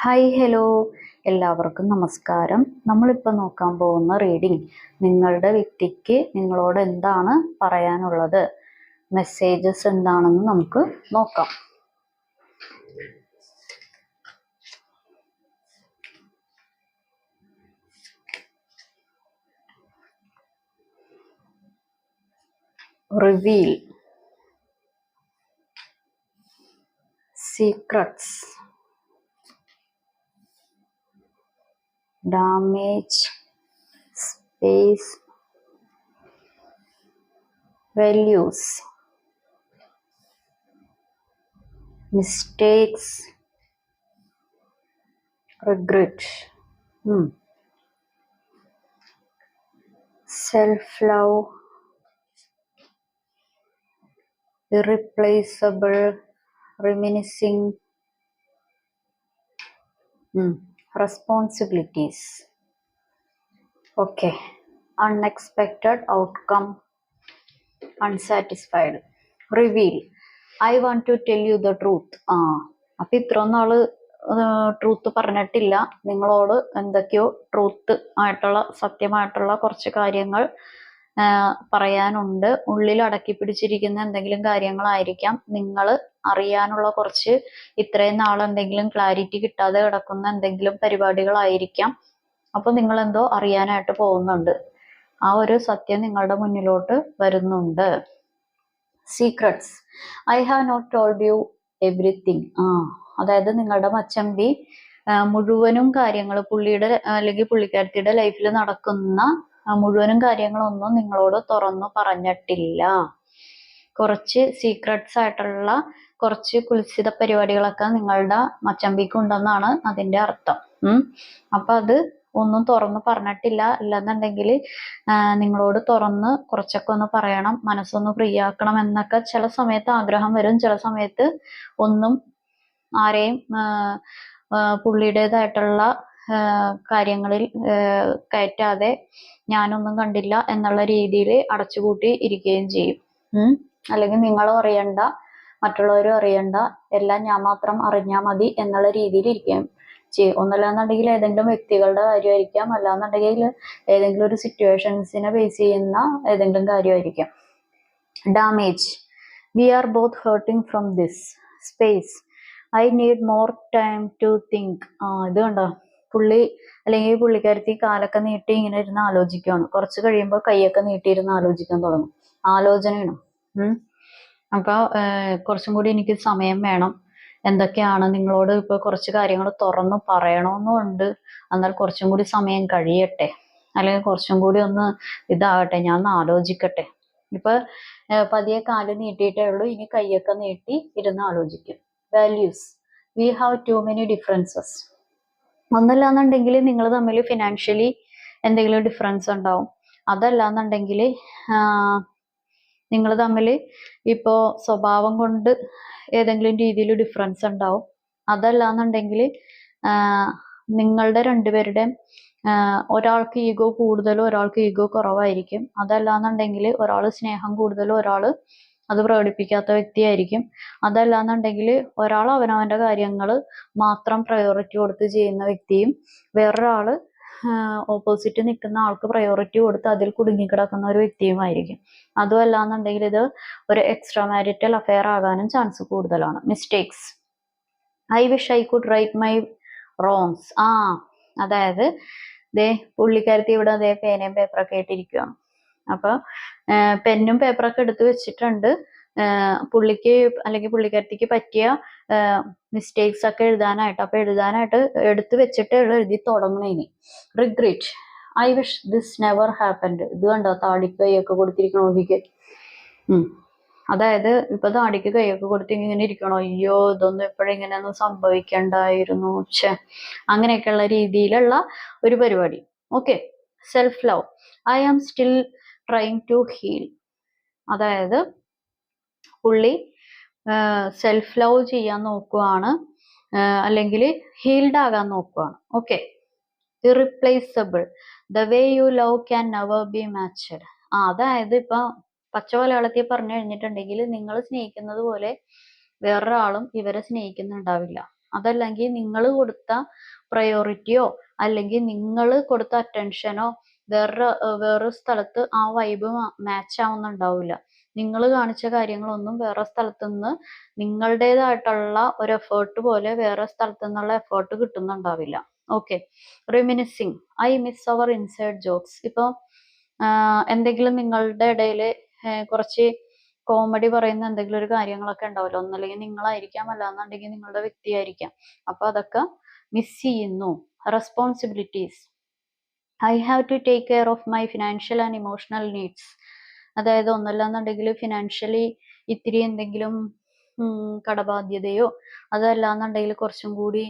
Hi hello, എല്ലാവർക്കും നമസ്കാരം. നമ്മളിപ്പോൾ നോക്കാൻ പോകുന്ന റീഡിംഗ് നിങ്ങളുടെ വ്യക്തിക്ക് നിങ്ങളോട് എന്താണ് പറയാനുള്ളത്, മെസ്സേജസ് എന്താണെന്ന് നമുക്ക് നോക്കാം. Reveal, secrets, damage, space, values, mistakes, regret, self-love, irreplaceable, reminiscing, responsibilities. Okay, unexpected outcome, unsatisfied. Reveal, I want to tell you the truth. അപ്പൊ ഇത്ര നാള് ട്രൂത്ത് പറഞ്ഞിട്ടില്ല, നിങ്ങളോട് എന്തൊക്കെയോ ട്രൂത്ത് ആയിട്ടുള്ള സത്യമായിട്ടുള്ള കുറച്ച് കാര്യങ്ങൾ പറയാനുണ്ട്. ഉള്ളിൽ അടക്കി പിടിച്ചിരിക്കുന്ന എന്തെങ്കിലും കാര്യങ്ങളായിരിക്കാം, നിങ്ങൾ അറിയാനുള്ള കുറച്ച് ഇത്രയും നാൾ എന്തെങ്കിലും ക്ലാരിറ്റി കിട്ടാതെ കിടക്കുന്ന എന്തെങ്കിലും പരിപാടികളായിരിക്കാം. അപ്പൊ നിങ്ങൾ എന്തോ അറിയാനായിട്ട് പോകുന്നുണ്ട്. ആ ഒരു സത്യം നിങ്ങളുടെ മുന്നിലോട്ട് വരുന്നുണ്ട്. Secrets, I have not told you everything. അതായത് നിങ്ങളുടെ മച്ചമ്പി മുഴുവനും കാര്യങ്ങൾ പുള്ളിയുടെ അല്ലെങ്കിൽ പുള്ളിക്കാരത്തിയുടെ ലൈഫിൽ നടക്കുന്ന മുഴുവനും കാര്യങ്ങളൊന്നും നിങ്ങളോട് തുറന്നു പറഞ്ഞിട്ടില്ല. കുറച്ച് സീക്രട്സ് ആയിട്ടുള്ള കുറച്ച് കുൽസിത പരിപാടികളൊക്കെ നിങ്ങളുടെ മച്ചമ്പിക്ക് ഉണ്ടെന്നാണ് അതിന്റെ അർത്ഥം. അപ്പൊ അത് ഒന്നും തുറന്ന് പറഞ്ഞിട്ടില്ല. അല്ലെന്നുണ്ടെങ്കിൽ നിങ്ങളോട് തുറന്ന് കുറച്ചൊക്കെ ഒന്ന് പറയണം, മനസ്സൊന്ന് ഫ്രീ ആക്കണം എന്നൊക്കെ ചില സമയത്ത് ആഗ്രഹം വരും. ചില സമയത്ത് ഒന്നും ആരെയും പുള്ളിയുടേതായിട്ടുള്ള കാര്യങ്ങളിൽ കയറ്റാതെ ഞാനൊന്നും കണ്ടില്ല എന്നുള്ള രീതിയിൽ അടച്ചുപൂട്ടി ഇരിക്കുകയും ചെയ്യും. അല്ലെങ്കിൽ നിങ്ങളും അറിയണ്ട, മറ്റുള്ളവരും അറിയണ്ട, എല്ലാം ഞാൻ മാത്രം അറിഞ്ഞാൽ മതി എന്നുള്ള രീതിയിൽ ഇരിക്കുകയും ചെയ്യും. ഒന്നല്ലാന്നുണ്ടെങ്കിൽ ഏതെങ്കിലും വ്യക്തികളുടെ കാര്യമായിരിക്കാം, അല്ലാന്നുണ്ടെങ്കിൽ ഏതെങ്കിലും ഒരു സിറ്റുവേഷൻസിനെ ബേസ് ചെയ്യുന്ന ഏതെങ്കിലും കാര്യമായിരിക്കാം. Damage, we are both hurting from this space, I need more time to think. ഇത് കണ്ടോ, പുള്ളി അല്ലെങ്കിൽ പുള്ളിക്കാരത്തി കാലൊക്കെ നീട്ടി ഇങ്ങനെ ഇരുന്ന് ആലോചിക്കുകയാണ്. കുറച്ച് കഴിയുമ്പോൾ കൈയൊക്കെ നീട്ടിയിരുന്ന് ആലോചിക്കാൻ തുടങ്ങും. ആലോചനയാണ്. അപ്പൊ കുറച്ചും കൂടി എനിക്ക് സമയം വേണം, എന്തൊക്കെയാണ് നിങ്ങളോട് ഇപ്പൊ കുറച്ച് കാര്യങ്ങൾ തുറന്നു പറയണമെന്നുണ്ട്, എന്നാൽ കുറച്ചും കൂടി സമയം കഴിയട്ടെ, അല്ലെങ്കിൽ കുറച്ചും കൂടി ഒന്ന് ഇതാകട്ടെ, ഞാൻ ഒന്ന് ആലോചിക്കട്ടെ. ഇപ്പൊ പതിയെ കാല് നീട്ടിയിട്ടേ ഉള്ളൂ, ഇനി കൈയൊക്കെ നീട്ടി ഇരുന്ന് ആലോചിക്കും. Values, we have too many differences. ഒന്നല്ലാന്നുണ്ടെങ്കിൽ നിങ്ങൾ തമ്മിൽ ഫിനാൻഷ്യലി എന്തെങ്കിലും ഡിഫറൻസ് ഉണ്ടാവും. അതല്ലാന്നുണ്ടെങ്കിൽ നിങ്ങൾ തമ്മിൽ ഇപ്പോൾ സ്വഭാവം കൊണ്ട് ഏതെങ്കിലും രീതിയിൽ ഡിഫറൻസ് ഉണ്ടാവും. അതല്ലാന്നുണ്ടെങ്കിൽ നിങ്ങളുടെ രണ്ടുപേരുടെയും ഒരാൾക്ക് ഈഗോ കൂടുതലും ഒരാൾക്ക് ഈഗോ കുറവായിരിക്കും. അതല്ലാന്നുണ്ടെങ്കിൽ ഒരാൾ സ്നേഹം കൂടുതലും ഒരാൾ അത് പ്രകടിപ്പിക്കാത്ത വ്യക്തിയായിരിക്കും. അതല്ലാന്നുണ്ടെങ്കിൽ ഒരാൾ അവനവന്റെ കാര്യങ്ങൾ മാത്രം പ്രയോറിറ്റി കൊടുത്ത് ചെയ്യുന്ന വ്യക്തിയും വേറൊരാള് ഓപ്പോസിറ്റ് നിൽക്കുന്ന ആൾക്ക് പ്രയോറിറ്റി കൊടുത്ത് അതിൽ കുടുങ്ങിക്കിടക്കുന്ന ഒരു വ്യക്തിയുമായിരിക്കും. അതുമല്ല എന്നുണ്ടെങ്കിൽ ഇത് ഒരു എക്സ്ട്രാ മാരിറ്റൽ അഫെയർ ആകാനും ചാൻസ് കൂടുതലാണ്. Mistakes, I wish I could right my wrongs. അതായത് ദേ പുള്ളിക്കാരത്തി ഇവിടെ അതേ പേനയും പേപ്പറൊക്കെ ആയിട്ടിരിക്കുകയാണ്. അപ്പൊ പെന്നും പേപ്പറൊക്കെ എടുത്ത് വെച്ചിട്ടുണ്ട്. പുള്ളിക്ക് അല്ലെങ്കിൽ പുള്ളിക്കാരത്തിക്ക് പറ്റിയ മിസ്റ്റേക്സ് ഒക്കെ എഴുതാനായിട്ട്. അപ്പൊ എഴുതാനായിട്ട് എടുത്ത് വെച്ചിട്ട് എഴുതി തുടങ്ങണ. ഇനി regret, I wish this never happened. ഇത് കണ്ടോ, താടിക്ക് കൈയൊക്കെ കൊടുത്തിരിക്കണോ നോക്കിക്ക്. അതായത് ഇപ്പൊ താടിക്ക് കൈയൊക്കെ കൊടുത്ത് ഇങ്ങനെ ഇരിക്കണോ, അയ്യോ ഇതൊന്നും എപ്പോഴും ഇങ്ങനെയൊന്നും സംഭവിക്കണ്ടായിരുന്നു, അങ്ങനെയൊക്കെയുള്ള രീതിയിലുള്ള ഒരു പരിപാടി. Okay. Self love, I am still trying to heal. അതായത് പുള്ളി സെൽഫ് ലവ് ചെയ്യാൻ നോക്കുവാണ്, അല്ലെങ്കിൽ ഹീൽഡ് ആകാൻ നോക്കുവാണ്. Okay. Irreplaceable, the way you love can never be matched. അതായത് ഇപ്പൊ പച്ച മലയാളത്തിൽ പറഞ്ഞു കഴിഞ്ഞിട്ടുണ്ടെങ്കിൽ നിങ്ങൾ സ്നേഹിക്കുന്നത് പോലെ വേറൊരാളും ഇവരെ സ്നേഹിക്കുന്നുണ്ടാവില്ല. അതല്ലെങ്കിൽ നിങ്ങൾ കൊടുത്ത പ്രയോറിറ്റിയോ അല്ലെങ്കിൽ നിങ്ങൾ കൊടുത്ത അറ്റൻഷനോ വേറൊരു സ്ഥലത്ത് ആ വൈബ് മാച്ച് ആവുന്നുണ്ടാവില്ല. നിങ്ങൾ കാണിച്ച കാര്യങ്ങളൊന്നും വേറെ സ്ഥലത്തു നിന്ന് നിങ്ങളുടേതായിട്ടുള്ള ഒരു എഫേർട്ട് പോലെ വേറെ സ്ഥലത്തു നിന്നുള്ള എഫേർട്ട് കിട്ടുന്നുണ്ടാവില്ല. Okay. Reminiscing, I miss our inside jokes. ഇപ്പൊ എന്തെങ്കിലും നിങ്ങളുടെ ഇടയിൽ കുറച്ച് കോമഡി പറയുന്ന എന്തെങ്കിലും ഒരു കാര്യങ്ങളൊക്കെ ഉണ്ടാവുമല്ലോ. ഒന്നല്ലെങ്കിൽ നിങ്ങളായിരിക്കാം, അല്ലാന്നുണ്ടെങ്കിൽ നിങ്ങളുടെ വ്യക്തിയായിരിക്കാം. അപ്പൊ അതൊക്കെ മിസ് ചെയ്യുന്നു. Responsibilities, I have to take care of my financial and emotional needs. അതായത് ഒന്നല്ലാന്നുണ്ടെങ്കിൽ ഫിനാൻഷ്യലി ഇത്തിരി എന്തെങ്കിലും കടബാധ്യതയോ അതല്ലാന്നുണ്ടെങ്കിൽ കുറച്ചും കൂടി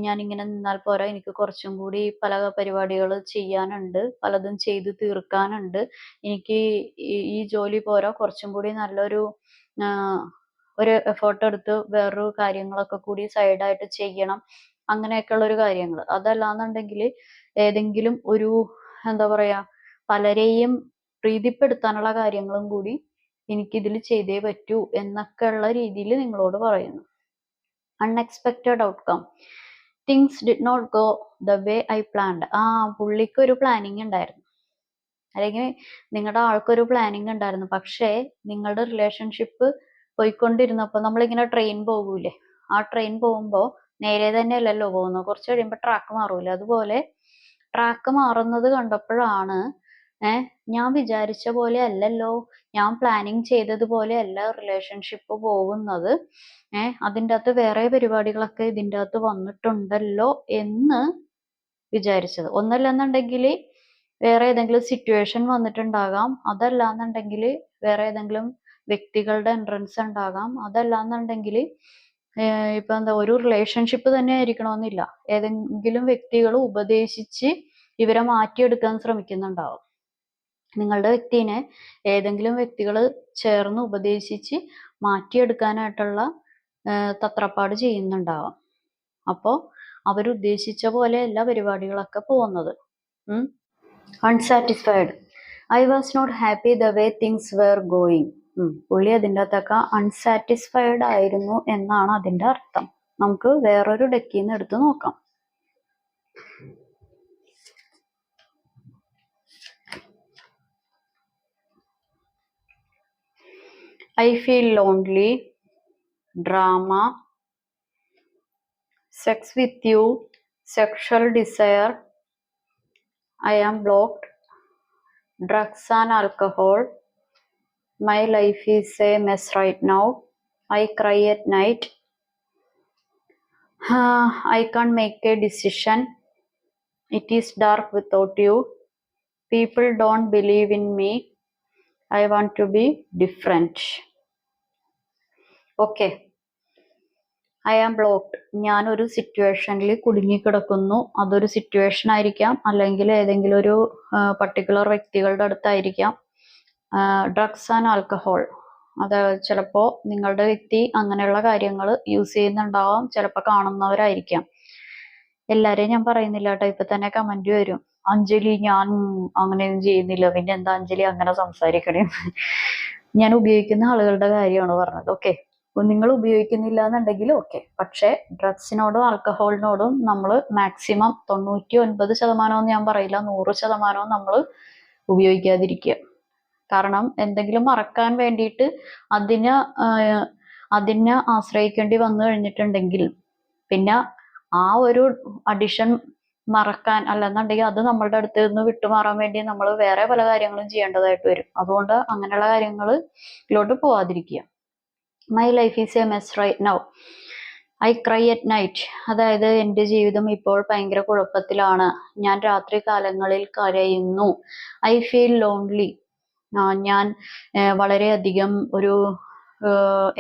ഞാനിങ്ങനെ നിന്നാൽ പോരാ, എനിക്ക് കുറച്ചും കൂടി പല പരിപാടികൾ ചെയ്യാനുണ്ട്, പലതും ചെയ്ത് തീർക്കാനുണ്ട്, എനിക്ക് ഈ ജോലി പോരാ, കുറച്ചും കൂടി നല്ലൊരു ഒരു എഫേർട്ട് എടുത്ത് വേറൊരു കാര്യങ്ങളൊക്കെ കൂടി സൈഡായിട്ട് ചെയ്യണം, അങ്ങനെയൊക്കെയുള്ള ഒരു കാര്യങ്ങൾ. അതല്ലാന്നുണ്ടെങ്കിൽ ഏതെങ്കിലും ഒരു എന്താ പറയാ പലരെയും പ്രീതിപ്പെടുത്താനുള്ള കാര്യങ്ങളും കൂടി എനിക്കിതിൽ ചെയ്തേ പറ്റൂ എന്നൊക്കെയുള്ള രീതിയിൽ നിങ്ങളോട് പറയുന്നു. Unexpected outcome, things did not go the way I planned. പുള്ളിക്ക് ഒരു പ്ലാനിങ് ഉണ്ടായിരുന്നു, അല്ലെങ്കിൽ നിങ്ങളുടെ ആൾക്കൊരു പ്ലാനിങ് ഉണ്ടായിരുന്നു. പക്ഷേ നിങ്ങളുടെ റിലേഷൻഷിപ്പ് പോയിക്കൊണ്ടിരുന്നപ്പോൾ നമ്മളിങ്ങനെ ട്രെയിൻ പോകൂലേ, ആ ട്രെയിൻ പോകുമ്പോൾ നേരെ തന്നെ അല്ലല്ലോ പോകുന്നത്, കുറച്ച് കഴിയുമ്പോൾ ട്രാക്ക് മാറൂലേ, അതുപോലെ ട്രാക്ക് മാറുന്നത് കണ്ടപ്പോഴാണ് ഞാൻ വിചാരിച്ച പോലെ അല്ലല്ലോ, ഞാൻ പ്ലാനിങ് ചെയ്തതുപോലെ അല്ല റിലേഷൻഷിപ്പ് പോകുന്നത്, അതിൻ്റെ അകത്ത് വേറെ പരിപാടികളൊക്കെ ഇതിൻ്റെ അകത്ത് വന്നിട്ടുണ്ടല്ലോ എന്ന് വിചാരിച്ചത്. ഒന്നല്ലെന്നുണ്ടെങ്കിൽ വേറെ ഏതെങ്കിലും സിറ്റുവേഷൻ വന്നിട്ടുണ്ടാകാം, അതല്ലാന്നുണ്ടെങ്കിൽ വേറെ ഏതെങ്കിലും വ്യക്തികളുടെ എൻട്രൻസ് ഉണ്ടാകാം, അതല്ലാന്നുണ്ടെങ്കിൽ ഇപ്പൊ എന്താ ഒരു റിലേഷൻഷിപ്പ് തന്നെ ആയിരിക്കണമെന്നില്ല, ഏതെങ്കിലും വ്യക്തികൾ ഉപദേശിച്ച് ഇവരെ മാറ്റിയെടുക്കാൻ ശ്രമിക്കുന്നുണ്ടാവും. നിങ്ങളുടെ വ്യക്തിനെ ഏതെങ്കിലും വ്യക്തികൾ ചേർന്ന് ഉപദേശിച്ച് മാറ്റിയെടുക്കാനായിട്ടുള്ള തത്രപ്പാട് ചെയ്യുന്നുണ്ടാവാം. അപ്പോൾ അവരുദ്ദേശിച്ച പോലെ എല്ലാ പരിപാടികളൊക്കെ പോകുന്നത്. Unsatisfied, I was not happy the way things were going. പുള്ളി അതിൻ്റെ അകത്തൊക്കെ അൺസാറ്റിസ്ഫൈഡ് ആയിരുന്നു എന്നാണ് അതിൻ്റെ അർത്ഥം. നമുക്ക് വേറൊരു ഡെക്കിൽ നിന്ന് എടുത്ത് നോക്കാം. I feel lonely, drama, sex with you, sexual desire, I am blocked, drugs and alcohol, my life is a mess right now, I cry at night, I can't make a decision, it is dark without you, people don't believe in me, I want to be different. Okay. I am blocked, ഞാനൊരു സിറ്റുവേഷനിൽ കുടുങ്ങിക്കിടക്കുന്നു. അതൊരു situation ആയിരിക്കാം, അല്ലെങ്കിൽ ഏതെങ്കിലും ഒരു particular വ്യക്തികളുടെ അടുത്തായിരിക്കാം. Drugs and alcohol, അത് ചിലപ്പോൾ നിങ്ങളുടെ വ്യക്തി അങ്ങനെയുള്ള കാര്യങ്ങൾ യൂസ് ചെയ്യുന്നുണ്ടാവാം, ചിലപ്പോൾ കാണുന്നവരായിരിക്കാം. എല്ലാവരെയും ഞാൻ പറയുന്നില്ല കേട്ടോ, ഇപ്പൊ തന്നെ കമന്റ് വരും, അഞ്ജലി ഞാൻ അങ്ങനെയൊന്നും ചെയ്യുന്നില്ല, പിന്നെ എന്താ അഞ്ജലി അങ്ങനെ സംസാരിക്കണേ. ഞാൻ ഉപയോഗിക്കുന്ന ആളുകളുടെ കാര്യമാണ് പറഞ്ഞത്. ഓക്കെ, നിങ്ങൾ ഉപയോഗിക്കുന്നില്ല എന്നുണ്ടെങ്കിൽ ഓക്കെ. പക്ഷെ ഡ്രഗ്സിനോടും ആൽക്കഹോളിനോടും നമ്മൾ മാക്സിമം 99% ഞാൻ പറയില്ല, 100% നമ്മൾ ഉപയോഗിക്കാതിരിക്കുക. കാരണം എന്തെങ്കിലും മറക്കാൻ വേണ്ടിയിട്ട് അതിനെ ആശ്രയിക്കേണ്ടി വന്നു കഴിഞ്ഞിട്ടുണ്ടെങ്കിൽ പിന്നെ ആ ഒരു അഡിഷൻ മറക്കാൻ, അല്ലെന്നുണ്ടെങ്കിൽ അത് നമ്മളുടെ അടുത്ത് നിന്ന് വിട്ടുമാറാൻ വേണ്ടി നമ്മൾ വേറെ പല കാര്യങ്ങളും ചെയ്യേണ്ടതായിട്ട് വരും. അതുകൊണ്ട് അങ്ങനെയുള്ള കാര്യങ്ങളിലോട്ട് പോവാതിരിക്കുക. My life is a mess right now, I cry at night. അതായത് എൻ്റെ ജീവിതം ഇപ്പോൾ ഭയങ്കര കുഴപ്പത്തിലാണ്, ഞാൻ രാത്രി കാലങ്ങളിൽ കരയുന്നു. ഐ ഫീൽ ലോൺലി, ഞാൻ വളരെയധികം ഒരു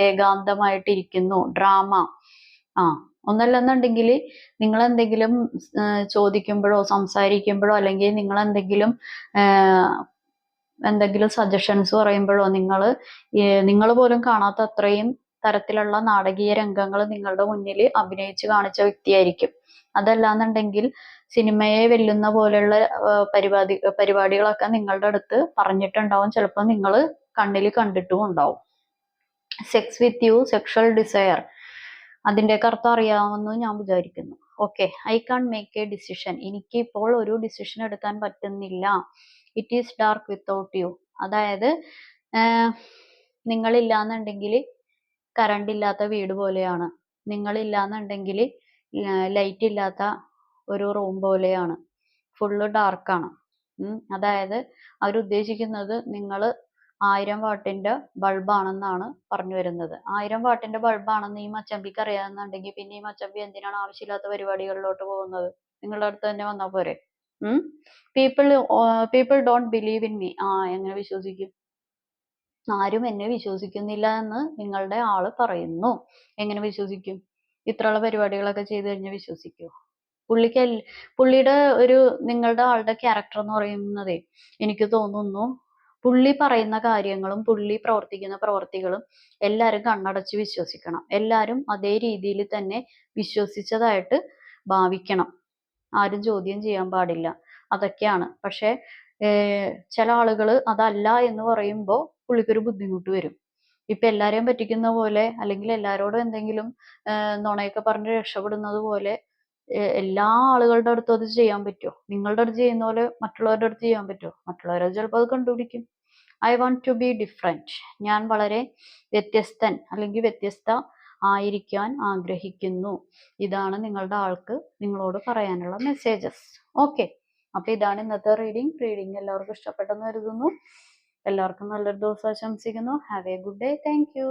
ഏകാന്തമായിട്ടിരിക്കുന്നു. ഡ്രാമ, ഒന്നല്ലെന്നുണ്ടെങ്കിൽ നിങ്ങൾ എന്തെങ്കിലും ചോദിക്കുമ്പോഴോ സംസാരിക്കുമ്പോഴോ അല്ലെങ്കിൽ നിങ്ങൾ എന്തെങ്കിലും സജഷൻസ് പറയുമ്പോഴോ നിങ്ങൾ പോലും കാണാത്ത അത്രയും തരത്തിലുള്ള നാടകീയ രംഗങ്ങൾ നിങ്ങളുടെ മുന്നിൽ അഭിനയിച്ച് കാണിച്ച വ്യക്തിയായിരിക്കും. അതല്ലാന്നുണ്ടെങ്കിൽ സിനിമയെ വെല്ലുന്ന പോലെയുള്ള പരിപാടികളൊക്കെ നിങ്ങളുടെ അടുത്ത് പറഞ്ഞിട്ടുണ്ടാവും, ചിലപ്പോൾ നിങ്ങൾ കണ്ണിൽ കണ്ടിട്ടും ഉണ്ടാവും. Sex with you, sexual desire, അതിൻ്റെയൊക്കെ അർത്ഥം അറിയാമെന്ന് ഞാൻ വിചാരിക്കുന്നു. Okay. I can't make a decision. എനിക്ക് ഇപ്പോൾ ഒരു ഡിസിഷൻ എടുക്കാൻ പറ്റുന്നില്ല. It is dark without you. അതായത് നിങ്ങളില്ലാന്നുണ്ടെങ്കിൽ കറണ്ട് ഇല്ലാത്ത വീട് പോലെയാണ്. നിങ്ങളില്ലാന്നുണ്ടെങ്കിൽ ലൈറ്റ് ഇല്ലാത്ത ഒരു റൂം പോലെയാണ്. ഫുള്ള് ഡാർക്കാണ്. അതായത് അവരുദ്ദേശിക്കുന്നത് നിങ്ങൾ 1000 വാട്ടിന്റെ ബൾബാണെന്നാണ് പറഞ്ഞു വരുന്നത്. 1000 വാട്ടിന്റെ ബൾബാണെന്ന് ഈ മച്ചമ്പിക്ക് അറിയാമെന്നുണ്ടെങ്കിൽ പിന്നെ ഈ മച്ചമ്പി എന്തിനാണ് ആവശ്യമില്ലാത്ത പരിപാടികളിലോട്ട് പോകുന്നത്? നിങ്ങളുടെ അടുത്ത് തന്നെ വന്നാൽ പോരെ? People don't believe in me. എങ്ങനെ വിശ്വസിക്കും? ആരും എന്നെ വിശ്വസിക്കുന്നില്ല എന്ന് നിങ്ങളുടെ ആള് പറയുന്നു. എങ്ങനെ വിശ്വസിക്കും? ഇത്രയുള്ള പരിപാടികളൊക്കെ ചെയ്തു കഴിഞ്ഞാൽ വിശ്വസിക്കുമോ? പുള്ളിയുടെ നിങ്ങളുടെ ആളുടെ ക്യാരക്ടർ എന്ന് പറയുന്നതേ എനിക്ക് തോന്നുന്നു പുള്ളി പറയുന്ന കാര്യങ്ങളും പുള്ളി പ്രവർത്തിക്കുന്ന പ്രവർത്തികളും എല്ലാവരും കണ്ണടച്ച് വിശ്വസിക്കണം. എല്ലാവരും അതേ രീതിയിൽ തന്നെ വിശ്വസിച്ചതായിട്ട് ഭാവിക്കണം. ആരും ചോദ്യം ചെയ്യാൻ പാടില്ല. അതൊക്കെയാണ്. പക്ഷെ ചില ആളുകൾ അതല്ല എന്ന് പറയുമ്പോൾ പുള്ളിക്കൊരു ബുദ്ധിമുട്ട് വരും. ഇപ്പൊ എല്ലാരെയും പറ്റിക്കുന്ന പോലെ അല്ലെങ്കിൽ എല്ലാരോടും എന്തെങ്കിലും നുണയൊക്കെ പറഞ്ഞ് രക്ഷപ്പെടുന്നത് പോലെ എല്ലാ ആളുകളുടെ അടുത്തും അത് ചെയ്യാൻ പറ്റുമോ? നിങ്ങളുടെ അടുത്ത് ചെയ്യുന്ന പോലെ മറ്റുള്ളവരുടെ അടുത്ത് ചെയ്യാൻ പറ്റുമോ? മറ്റുള്ളവരത് ചിലപ്പോൾ അത് കണ്ടുപിടിക്കും. I want to be different. ഞാൻ വളരെ വ്യത്യസ്തൻ അല്ലെങ്കിൽ വ്യത്യസ്ത ആയിരിക്കാൻ ആഗ്രഹിക്കുന്നു. ഇതാണ് നിങ്ങളുടെ ആൾക്ക് നിങ്ങളോട് പറയാനുള്ള മെസ്സേജസ്. ഓക്കെ. അപ്പൊ ഇതാണ് ഇന്നത്തെ റീഡിംഗ് എല്ലാവർക്കും ഇഷ്ടപ്പെട്ടെന്ന് കരുതുന്നു. എല്ലാവർക്കും നല്ലൊരു ദിവസം ആശംസിക്കുന്നു. Have A good day. Thank you.